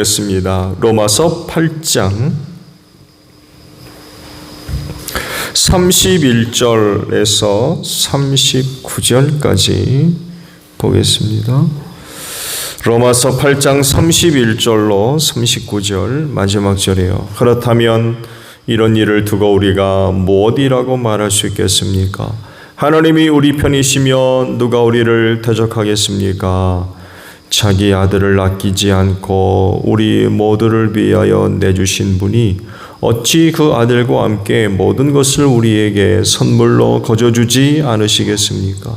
습니다. 로마서 8장 31절에서 39절까지 보겠습니다. 로마서 8장 31절로 39절 마지막 절이에요. 그렇다면 이런 일을 두고 우리가 무엇이라고 말할 수 있겠습니까? 하나님이 우리 편이시면 누가 우리를 대적하겠습니까? 자기 아들을 아끼지 않고 우리 모두를 위하여 내주신 분이 어찌 그 아들과 함께 모든 것을 우리에게 선물로 거저주지 않으시겠습니까?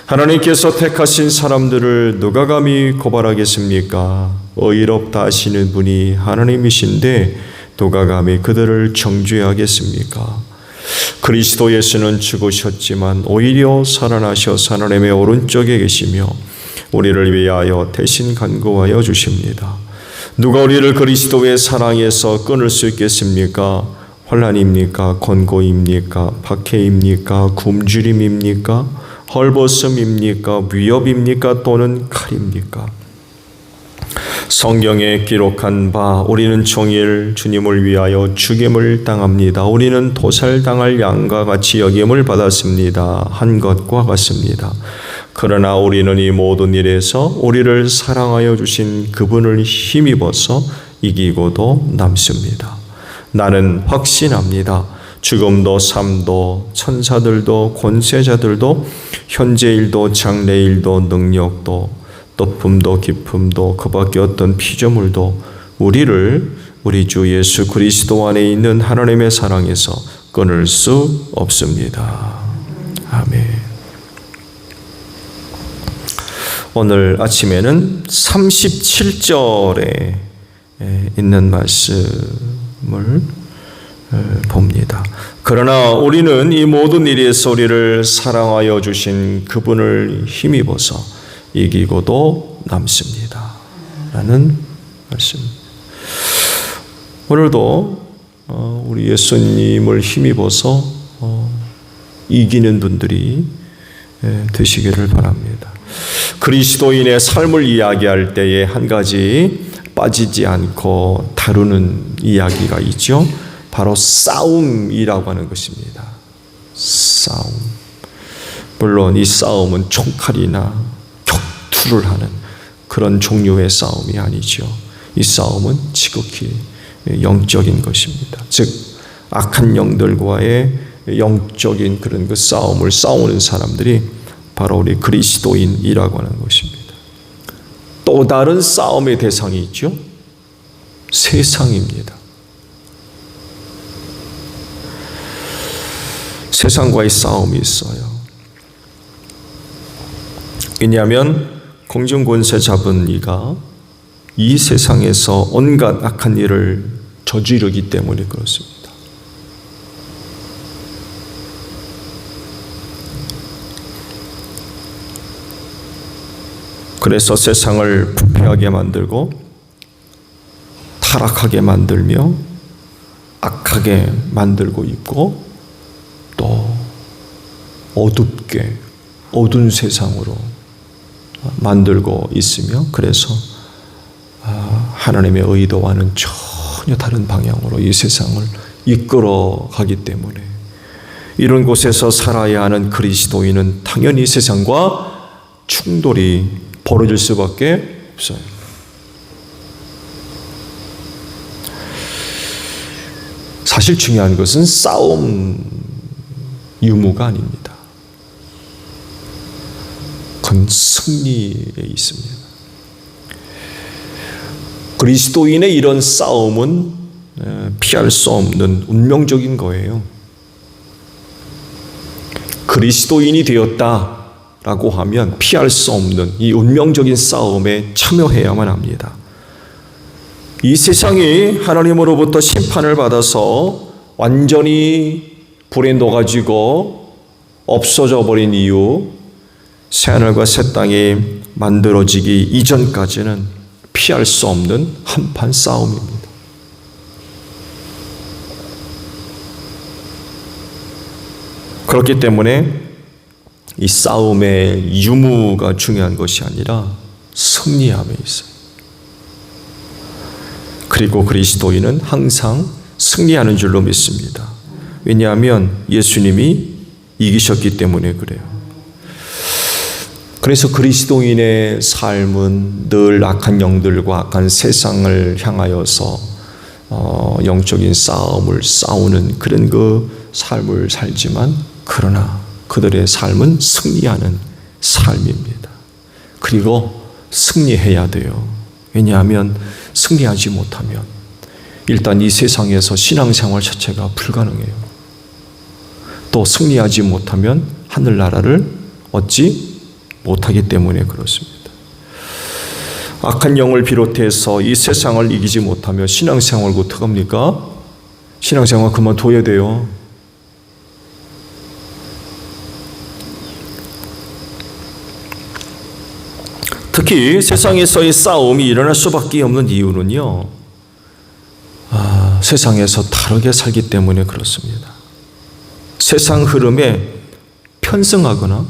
하나님께서 택하신 사람들을 누가 감히 고발하겠습니까? 의롭다 하시는 분이 하나님이신데 누가 감히 그들을 정죄하겠습니까? 그리스도 예수는 죽으셨지만 오히려 살아나셔서 하나님의 오른쪽에 계시며 우리를 위하여 대신 간구하여 주십니다. 누가 우리를 그리스도의 사랑에서 끊을 수 있겠습니까? 환난입니까? 권고입니까? 박해입니까? 굶주림입니까? 헐벗음입니까? 위협입니까? 또는 칼입니까? 성경에 기록한 바 우리는 종일 주님을 위하여 죽임을 당합니다. 우리는 도살당할 양과 같이 여김을 받았습니다. 한 것과 같습니다. 그러나 우리는 이 모든 일에서 우리를 사랑하여 주신 그분을 힘입어서 이기고도 남습니다. 나는 확신합니다. 죽음도 삶도 천사들도 권세자들도 현재일도 장래일도 능력도 높음도 깊음도 그 밖에 어떤 피조물도 우리를 우리 주 예수 그리스도 안에 있는 하나님의 사랑에서 끊을 수 없습니다. 아멘. 오늘 아침에는 37절에 있는 말씀을 봅니다. 그러나 우리는 이 모든 일에서 우리를 사랑하여 주신 그분을 힘입어서 이기고도 남습니다. 라는 말씀. 오늘도 우리 예수님을 힘입어서 이기는 분들이 되시기를 바랍니다. 그리스도인의 삶을 이야기할 때에 한 가지 빠지지 않고 다루는 이야기가 있죠. 바로 싸움이라고 하는 것입니다. 싸움. 물론 이 싸움은 총칼이나 격투를 하는 그런 종류의 싸움이 아니죠. 이 싸움은 지극히 영적인 것입니다. 즉 악한 영들과의 영적인 그런 그 싸움을 싸우는 사람들이 바로 우리 그리스도인이라고 하는 것입니다. 또 다른 싸움의 대상이 있죠. 세상입니다. 세상과의 싸움이 있어요. 왜냐하면 공중권세 잡은 이가 이 세상에서 온갖 악한 일을 저지르기 때문에 그렇습니다. 그래서 세상을 부패하게 만들고 타락하게 만들며 악하게 만들고 있고 또 어둡게 어두운 세상으로 만들고 있으며 그래서 하나님의 의도와는 전혀 다른 방향으로 이 세상을 이끌어 가기 때문에 이런 곳에서 살아야 하는 그리스도인은 당연히 세상과 충돌이 벌어질 수밖에 없어요. 사실 중요한 것은 싸움 유무가 아닙니다. 그건 승리에 있습니다. 그리스도인의 이런 싸움은 피할 수 없는 운명적인 거예요. 그리스도인이 되었다 라고 하면 피할 수 없는 이 운명적인 싸움에 참여해야만 합니다. 이 세상이 하나님으로부터 심판을 받아서 완전히 불에 녹아지고 없어져 버린 이유, 새하늘과 새 땅이 만들어지기 이전까지는 피할 수 없는 한판 싸움입니다. 그렇기 때문에 이 싸움의 유무가 중요한 것이 아니라 승리함에 있어요. 그리고 그리스도인은 항상 승리하는 줄로 믿습니다. 왜냐하면 예수님이 이기셨기 때문에 그래요. 그래서 그리스도인의 삶은 늘 악한 영들과 악한 세상을 향하여서 영적인 싸움을 싸우는 그런 그 삶을 살지만, 그러나 그들의 삶은 승리하는 삶입니다. 그리고 승리해야 돼요. 왜냐하면 승리하지 못하면 일단 이 세상에서 신앙생활 자체가 불가능해요. 또 승리하지 못하면 하늘나라를 얻지 못하기 때문에 그렇습니다. 악한 영을 비롯해서 이 세상을 이기지 못하면 신앙생활 어떡합니까? 신앙생활 그만둬야 돼요. 특히 세상에서의 싸움이 일어날 수밖에 없는 이유는요, 세상에서 다르게 살기 때문에 그렇습니다. 세상 흐름에 편승하거나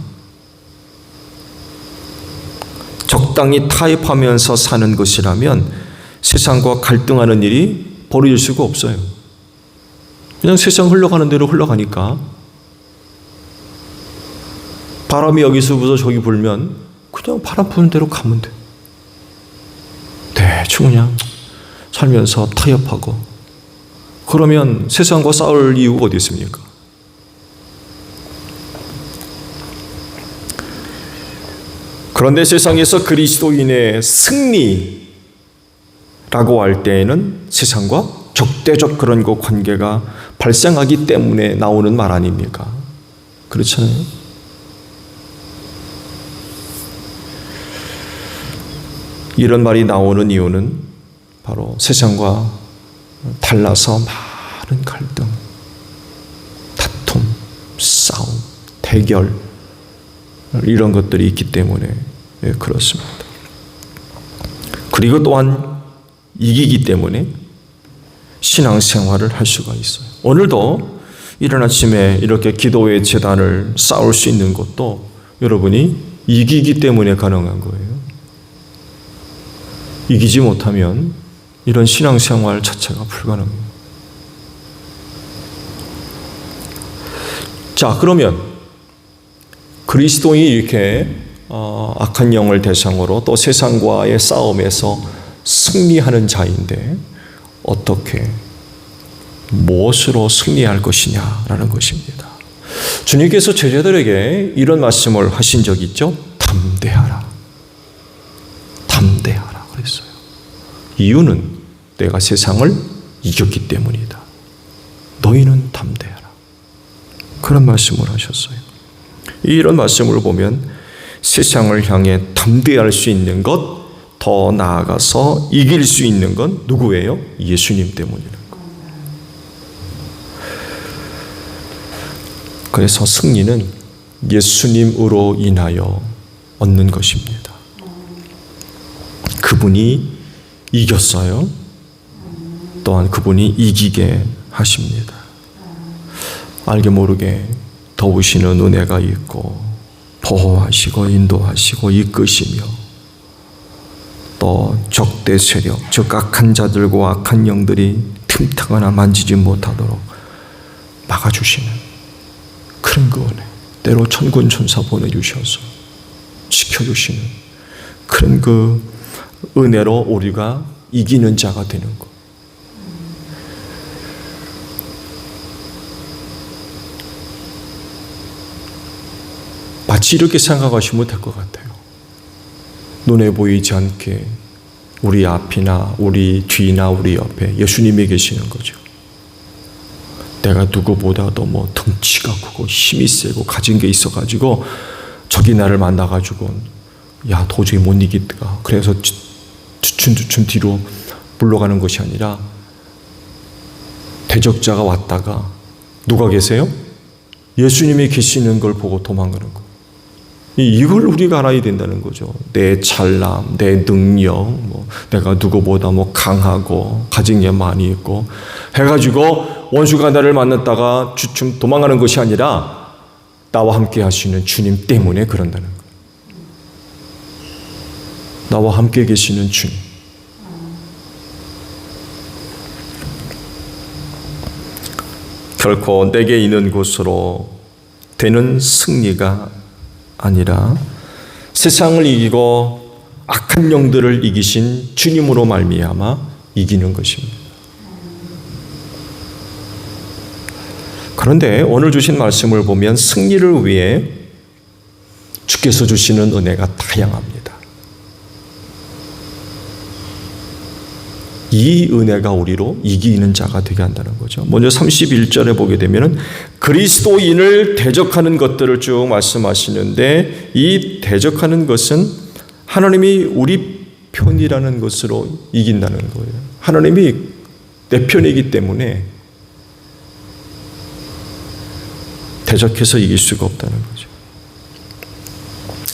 적당히 타협하면서 사는 것이라면 세상과 갈등하는 일이 벌어질 수가 없어요. 그냥 세상 흘러가는 대로 흘러가니까, 바람이 여기서부터 저기 불면 그냥 바람 부는 대로 가면 돼. 대충 그냥 살면서 타협하고 그러면 세상과 싸울 이유가 어디 있습니까? 그런데 세상에서 그리스도인의 승리라고 할 때에는 세상과 적대적 그런 그 관계가 발생하기 때문에 나오는 말 아닙니까? 그렇잖아요. 이런 말이 나오는 이유는 바로 세상과 달라서 많은 갈등, 다툼, 싸움, 대결, 이런 것들이 있기 때문에 그렇습니다. 그리고 또한 이기기 때문에 신앙생활을 할 수가 있어요. 오늘도 이른 아침에 이렇게 기도의 제단을 쌓을 수 있는 것도 여러분이 이기기 때문에 가능한 거예요. 이기지 못하면 이런 신앙생활 자체가 불가능해요. 자, 그러면 그리스도인이 이렇게 악한 영을 대상으로 또 세상과의 싸움에서 승리하는 자인데 어떻게, 무엇으로 승리할 것이냐라는 것입니다. 주님께서 제자들에게 이런 말씀을 하신 적이 있죠. 담대하라. 담대하라 그랬어요. 이유는 내가 세상을 이겼기 때문이다. 너희는 담대하라. 그런 말씀을 하셨어요. 이런 말씀을 보면 세상을 향해 담대할 수 있는 것, 더 나아가서 이길 수 있는 건 누구예요? 예수님 때문이라는 것. 그래서 승리는 예수님으로 인하여 얻는 것입니다. 그분이 이겼어요. 또한 그분이 이기게 하십니다. 알게 모르게 도우시는 은혜가 있고 보호하시고 인도하시고 이끄시며 또 적대 세력, 즉 악한 자들과 악한 영들이 틈타거나 만지지 못하도록 막아주시는 그런 그 은혜, 때로 천군 천사 보내주셔서 지켜주시는 그런 그 은혜로 우리가 이기는 자가 되는 것. 마치 이렇게 생각하시면 될 것 같아요. 눈에 보이지 않게 우리 앞이나 우리 뒤나 우리 옆에 예수님이 계시는 거죠. 내가 누구보다도 뭐 덩치가 크고 힘이 세고 가진 게 있어가지고 저기 나를 만나가지고 야 도저히 못 이기겠다. 그래서 주춤주춤 뒤로 물러가는 것이 아니라 대적자가 왔다가 누가 계세요? 예수님이 계시는 걸 보고 도망가는 거. 이걸 우리가 알아야 된다는 거죠. 내 잘남, 내 능력, 내가 누구보다 강하고 가진 게 많이 있고 해가지고 원수가 나를 만났다가 주춤 도망가는 것이 아니라 나와 함께 하시는 주님 때문에 그런다는 거예요. 나와 함께 계시는 주님. 결코 내게 있는 것으로 되는 승리가 아니라 세상을 이기고 악한 영들을 이기신 주님으로 말미암아 이기는 것입니다. 그런데 오늘 주신 말씀을 보면 승리를 위해 주께서 주시는 은혜가 다양합니다. 이 은혜가 우리로 이기는 자가 되게 한다는 거죠. 먼저 31절에 보게 되면 그리스도인을 대적하는 것들을 쭉 말씀하시는데, 이 대적하는 것은 하나님이 우리 편이라는 것으로 이긴다는 거예요. 하나님이 내 편이기 때문에 대적해서 이길 수가 없다는 거죠.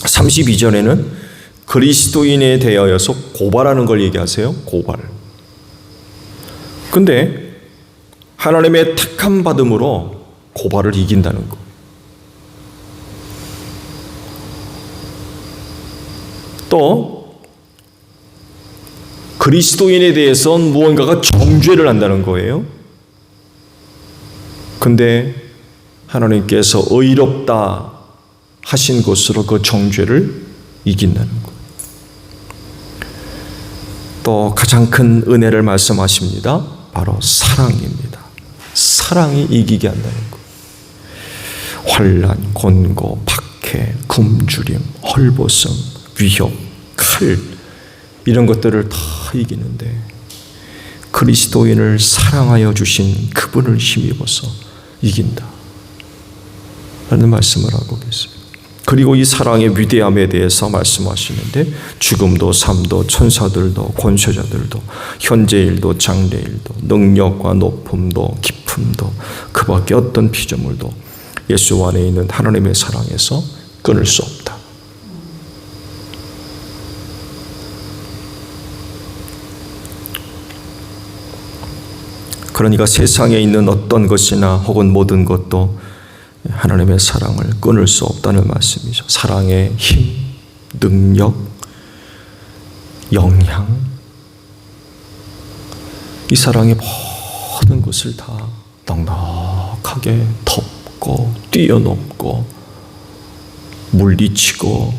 32절에는 그리스도인에 대하여서 고발하는 걸 얘기하세요. 고발. 근데 하나님의 택함 받음으로 고발을 이긴다는 거. 또 그리스도인에 대해서는 무언가가 정죄를 한다는 거예요. 근데 하나님께서 의롭다 하신 것으로 그 정죄를 이긴다는 것. 또 가장 큰 은혜를 말씀하십니다. 바로 사랑입니다. 사랑이 이기게 한다는 것. 환난, 권고, 박해, 굶주림, 헐벗음, 위협, 칼, 이런 것들을 다 이기는데 그리스도인을 사랑하여 주신 그분을 힘입어서 이긴다 라는 말씀을 하고 계세요. 그리고 이 사랑의 위대함에 대해서 말씀하시는데 죽음도 삶도 천사들도 권세자들도 현재일도 장래일도 능력과 높음도 깊음도 그 밖에 어떤 피조물도 예수 안에 있는 하나님의 사랑에서 끊을 수 없다. 그러니까 세상에 있는 어떤 것이나 혹은 모든 것도 하나님의 사랑을 끊을 수 없다는 말씀이죠. 사랑의 힘, 능력, 영향, 이 사랑의 모든 것을 다 넉넉하게 덮고 뛰어넘고 물리치고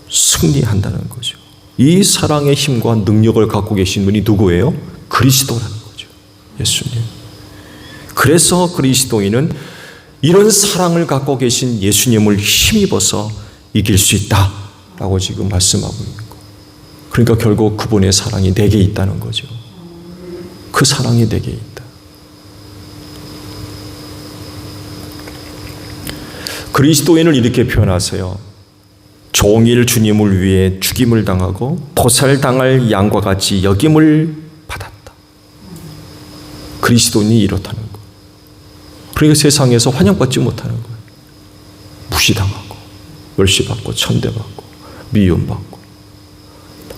승리한다는 거죠. 이 사랑의 힘과 능력을 갖고 계신 분이 누구예요? 그리스도라는 거죠. 예수님. 그래서 그리스도인은 이런 사랑을 갖고 계신 예수님을 힘입어서 이길 수 있다라고 지금 말씀하고 있는 거예요. 그러니까 결국 그분의 사랑이 내게 있다는 거죠. 그 사랑이 내게 있다. 그리스도인을 이렇게 표현하세요. 종일 주님을 위해 죽임을 당하고 도살당할 양과 같이 여김을 받았다. 그리스도인이 이렇다는 거예요. 그러니까 세상에서 환영받지 못하는 거예요. 무시당하고 멸시받고 천대받고 미움받고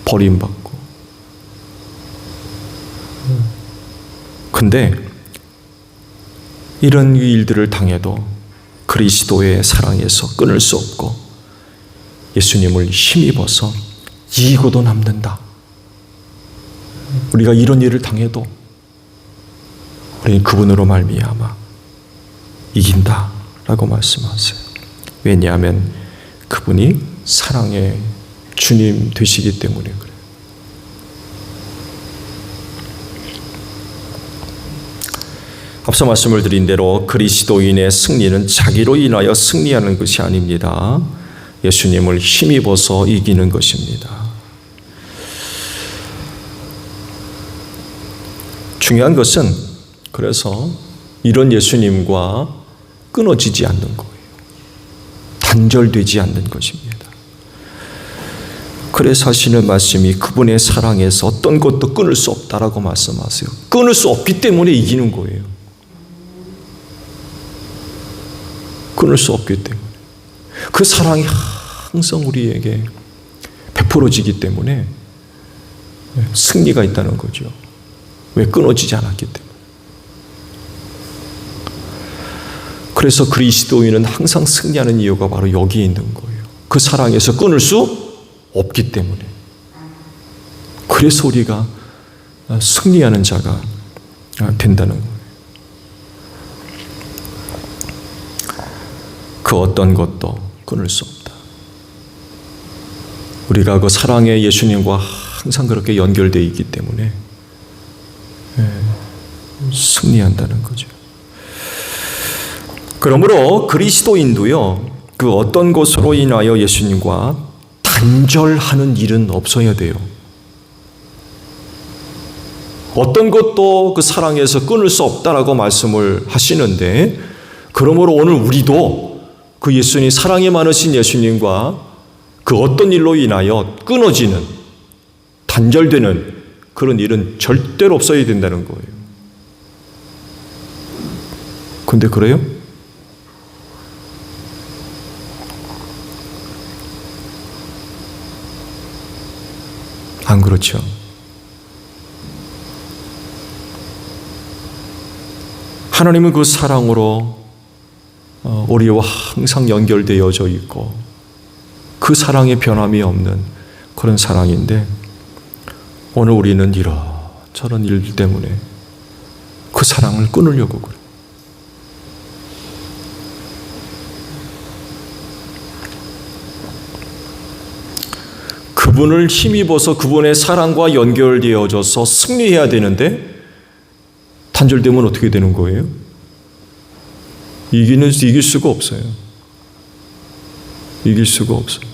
버림받고. 근데 이런 일들을 당해도 그리스도의 사랑에서 끊을 수 없고 예수님을 힘입어서 이기고도 남는다. 우리가 이런 일을 당해도 우리는 그분으로 말미암아 이긴다라고 말씀하세요. 왜냐하면 그분이 사랑의 주님 되시기 때문에 그래요. 앞서 말씀을 드린 대로 그리스도인의 승리는 자기로 인하여 승리하는 것이 아닙니다. 예수님을 힘입어서 이기는 것입니다. 중요한 것은 그래서 이런 예수님과 끊어지지 않는 거예요. 단절되지 않는 것입니다. 그래서 하시는 말씀이 그분의 사랑에서 어떤 것도 끊을 수 없다라고 말씀하세요. 끊을 수 없기 때문에 이기는 거예요. 끊을 수 없기 때문에. 그 사랑이 항상 우리에게 베풀어지기 때문에 승리가 있다는 거죠. 왜? 끊어지지 않았기 때문에. 그래서 그리스도인은 항상 승리하는 이유가 바로 여기 있는 거예요. 그 사랑에서 끊을 수 없기 때문에. 그래서 우리가 승리하는 자가 된다는 거예요. 그 어떤 것도 끊을 수 없다. 우리가 그 사랑의 예수님과 항상 그렇게 연결되어 있기 때문에 승리한다는 거죠. 그러므로 그리스도인도요, 그 어떤 것으로 인하여 예수님과 단절하는 일은 없어야 돼요. 어떤 것도 그 사랑에서 끊을 수 없다라고 말씀을 하시는데, 그러므로 오늘 우리도 그 예수님, 사랑이 많으신 예수님과 그 어떤 일로 인하여 끊어지는, 단절되는 그런 일은 절대로 없어야 된다는 거예요. 근데 그래요? 안 그렇죠. 하나님은 그 사랑으로 우리와 항상 연결되어져 있고 그 사랑에 변함이 없는 그런 사랑인데, 오늘 우리는 이런저런 일 때문에 그 사랑을 끊으려고 그래요. 그분을 힘입어서 그분의 사랑과 연결되어져서 승리해야 되는데 단절되면 어떻게 되는 거예요? 이길 수가 없어요. 이길 수가 없어요.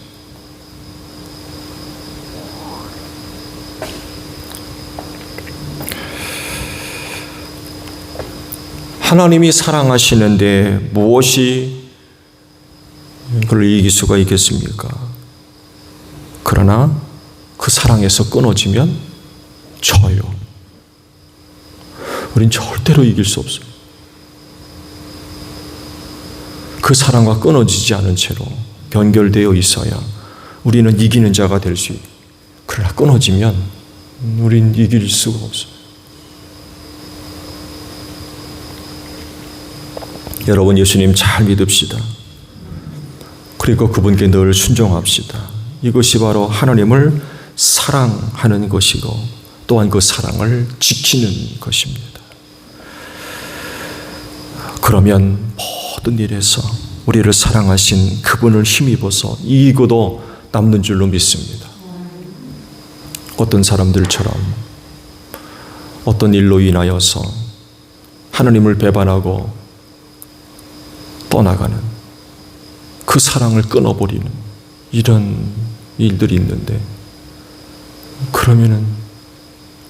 하나님이 사랑하시는데 무엇이 그를 이길 수가 있겠습니까? 그러나 그 사랑에서 끊어지면 져요. 우린 절대로 이길 수 없어요. 그 사랑과 끊어지지 않은 채로 연결되어 있어야 우리는 이기는 자가 될 수 있어요. 그러나 끊어지면 우린 이길 수가 없어요. 여러분, 예수님 잘 믿읍시다. 그리고 그분께 늘 순종합시다. 이것이 바로 하나님을 사랑하는 것이고 또한 그 사랑을 지키는 것입니다. 그러면 모든 일에서 우리를 사랑하신 그분을 힘입어서 이기고도 남는 줄로 믿습니다. 어떤 사람들처럼 어떤 일로 인하여서 하나님을 배반하고 떠나가는, 그 사랑을 끊어버리는 이런 일들이 있는데, 그러면은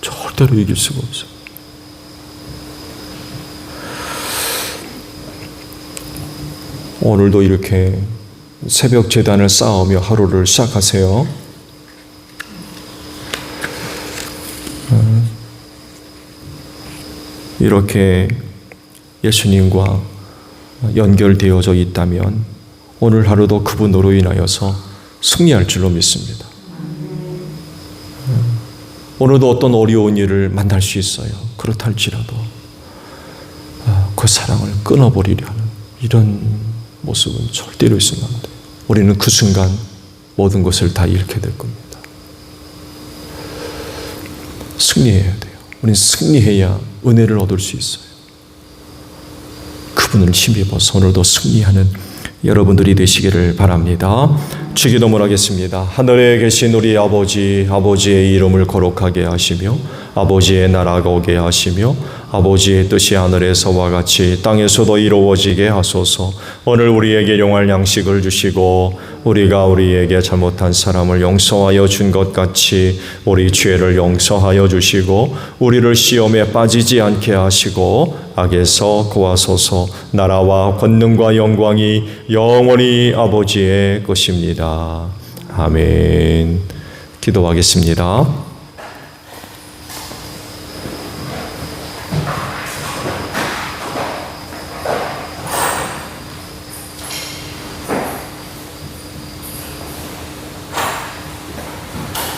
절대로 이길 수가 없어요. 오늘도 이렇게 새벽 제단을 쌓으며 하루를 시작하세요. 이렇게 예수님과 연결되어져 있다면 오늘 하루도 그분으로 인하여서 승리할 줄로 믿습니다. 오늘도 어떤 어려운 일을 만날 수 있어요. 그렇다 할지라도 그 사랑을 끊어버리려 하는 이런 모습은 절대로 있으면 안 돼요. 우리는 그 순간 모든 것을 다 잃게 될 겁니다. 승리해야 돼요. 우리는 승리해야 은혜를 얻을 수 있어요. 그분을 힘입어서 오늘도 승리하는 여러분들이 되시기를 바랍니다. 주기도문 하겠습니다. 하늘에 계신 우리 아버지, 아버지의 이름을 거룩하게 하시며 아버지의 나라가 오게 하시며 아버지의 뜻이 하늘에서와 같이 땅에서도 이루어지게 하소서. 오늘 우리에게 용할 양식을 주시고 우리가 우리에게 잘못한 사람을 용서하여 준 것 같이 우리 죄를 용서하여 주시고 우리를 시험에 빠지지 않게 하시고 악에서 구하소서. 나라와 권능과 영광이 영원히 아버지의 것입니다. 아멘. 기도하겠습니다.